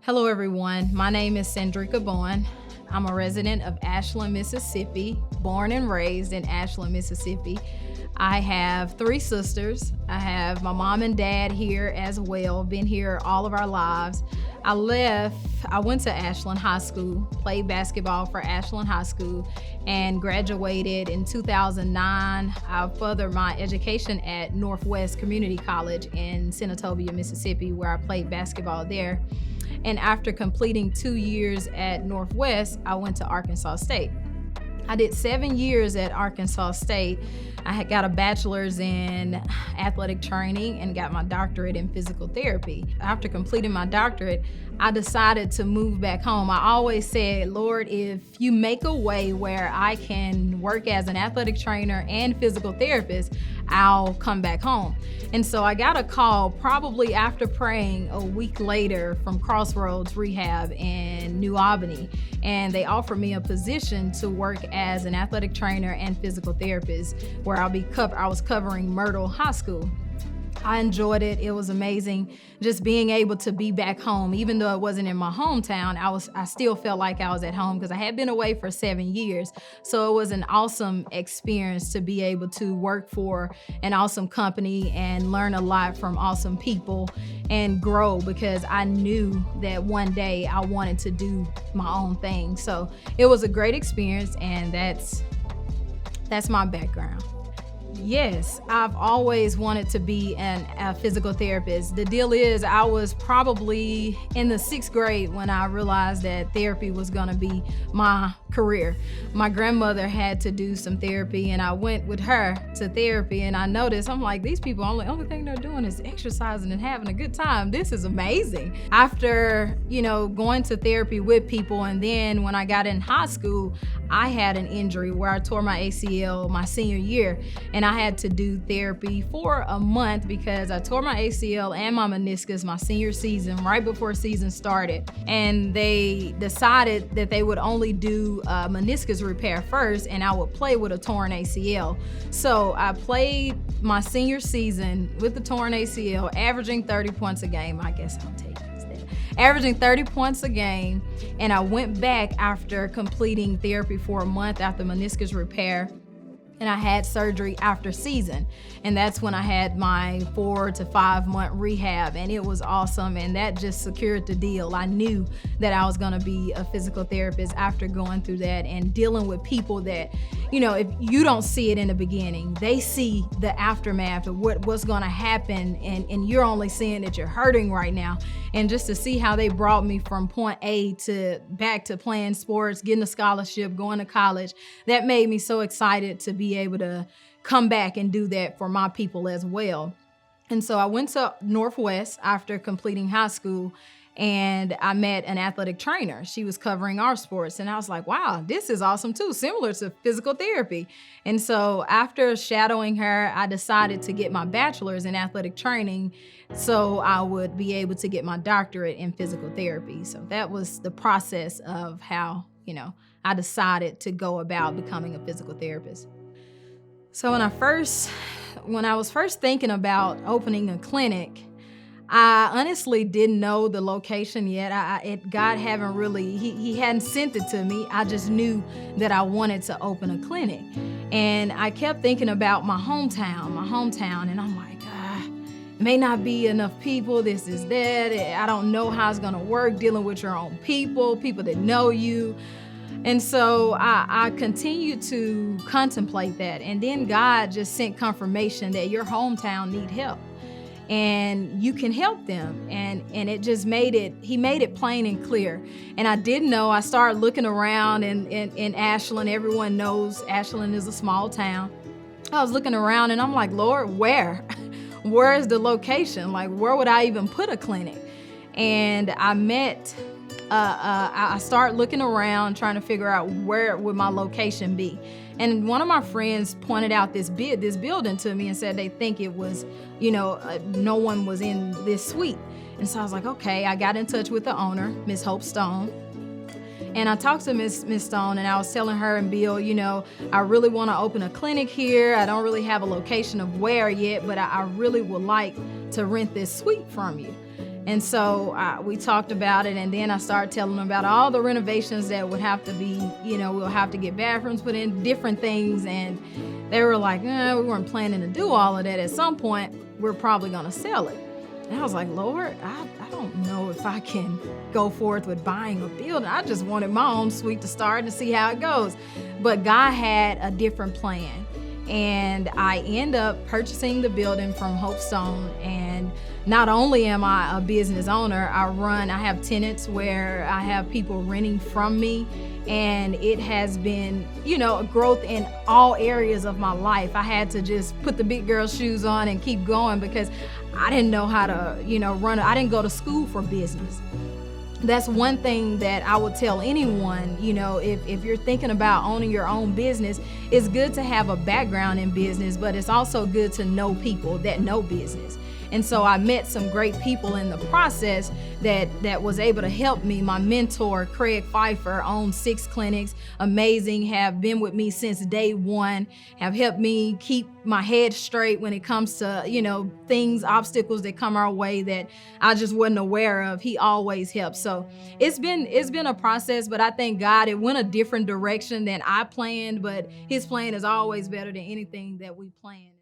Hello everyone, my name is Sandricka Bowen. I'm a resident of Ashland, Mississippi, born and raised in Ashland, Mississippi. I have 3 sisters. I have my mom and dad here as well, been here all of our lives. I went to Ashland High School, played basketball for Ashland High School, and graduated in 2009. I furthered my education at Northwest Community College in Senatobia, Mississippi, where I played basketball there. And after completing 2 years at Northwest, I went to Arkansas State. I did 7 years at Arkansas State. I had got a bachelor's in athletic training and got my doctorate in physical therapy. After completing my doctorate, I decided to move back home. I always said, Lord, if you make a way where I can work as an athletic trainer and physical therapist, I'll come back home. And so I got a call probably after praying a week later from Crossroads Rehab in New Albany. And they offered me a position to work as an athletic trainer and physical therapist where I was covering Myrtle High School. I enjoyed it. It was amazing just being able to be back home. Even though it wasn't in my hometown, I still felt like I was at home because I had been away for 7 years. So it was an awesome experience to be able to work for an awesome company and learn a lot from awesome people and grow, because I knew that one day I wanted to do my own thing. So it was a great experience, and that's my background. Yes, I've always wanted to be a physical therapist. The deal is, I was probably in the 6th grade when I realized that therapy was gonna be my career. My grandmother had to do some therapy, and I went with her to therapy, and I noticed, I'm like, these people, only thing they're doing is exercising and having a good time. This is amazing. After, going to therapy with people, and then when I got in high school, I had an injury where I tore my ACL my senior year, and I had to do therapy for a month because I tore my ACL and my meniscus my senior season, right before season started. And they decided that they would only do meniscus repair first, and I would play with a torn ACL. So I played my senior season with the torn ACL, averaging 30 points a game. I guess I'll take it instead. Averaging 30 points a game, and I went back after completing therapy for a month after meniscus repair. And I had surgery after season. And that's when I had my 4 to 5 month rehab, and it was awesome. And that just secured the deal. I knew that I was gonna be a physical therapist after going through that and dealing with people that, if you don't see it in the beginning, they see the aftermath of what's gonna happen, and you're only seeing that you're hurting right now. And just to see how they brought me from point A to back to playing sports, getting a scholarship, going to college, that made me so excited to be able to come back and do that for my people as well. And so I went to Northwest after completing high school, and I met an athletic trainer. She was covering our sports, and I was like, wow, this is awesome too, similar to physical therapy. And so after shadowing her, I decided to get my bachelor's in athletic training so I would be able to get my doctorate in physical therapy. So that was the process of how, I decided to go about becoming a physical therapist. So when I was first thinking about opening a clinic, I honestly didn't know the location yet. God hadn't really, he hadn't sent it to me. I just knew that I wanted to open a clinic. And I kept thinking about my hometown, and I'm like, it may not be enough people, this is that. I don't know how it's gonna work dealing with your own people that know you. And so I continued to contemplate that. And then God just sent confirmation that your hometown need help, and you can help them. And it just he made it plain and clear. And I didn't know. I started looking around in Ashland. Everyone knows Ashland is a small town. I was looking around, and I'm like, Lord, where? Where is the location? Like, where would I even put a clinic? And I started looking around, trying to figure out where would my location be. And one of my friends pointed out this building to me and said they think it was, no one was in this suite. And so I was like, okay. I got in touch with the owner, Miss Hope Stone. And I talked to Miss Stone, and I was telling her and Bill, I really want to open a clinic here. I don't really have a location of where yet, but I really would like to rent this suite from you. And so we talked about it, and then I started telling them about all the renovations that would have to be, we'll have to get bathrooms put in, different things. And they were like, we weren't planning to do all of that. At some point, we're probably going to sell it. And I was like, Lord, I don't know if I can go forth with buying a building. I just wanted my own suite to start and see how it goes. But God had a different plan. And I end up purchasing the building from Hope Stone. And not only am I a business owner, I have tenants where I have people renting from me. And it has been, a growth in all areas of my life. I had to just put the big girl shoes on and keep going because I didn't know how to, run. I didn't go to school for business. That's one thing that I would tell anyone, if you're thinking about owning your own business, it's good to have a background in business, but it's also good to know people that know business. And so I met some great people in the process that was able to help me. My mentor, Craig Pfeiffer, owns 6 clinics, amazing, have been with me since day one, have helped me keep my head straight when it comes to, things, obstacles that come our way that I just wasn't aware of. He always helps. So it's been a process, but I thank God it went a different direction than I planned, but his plan is always better than anything that we planned.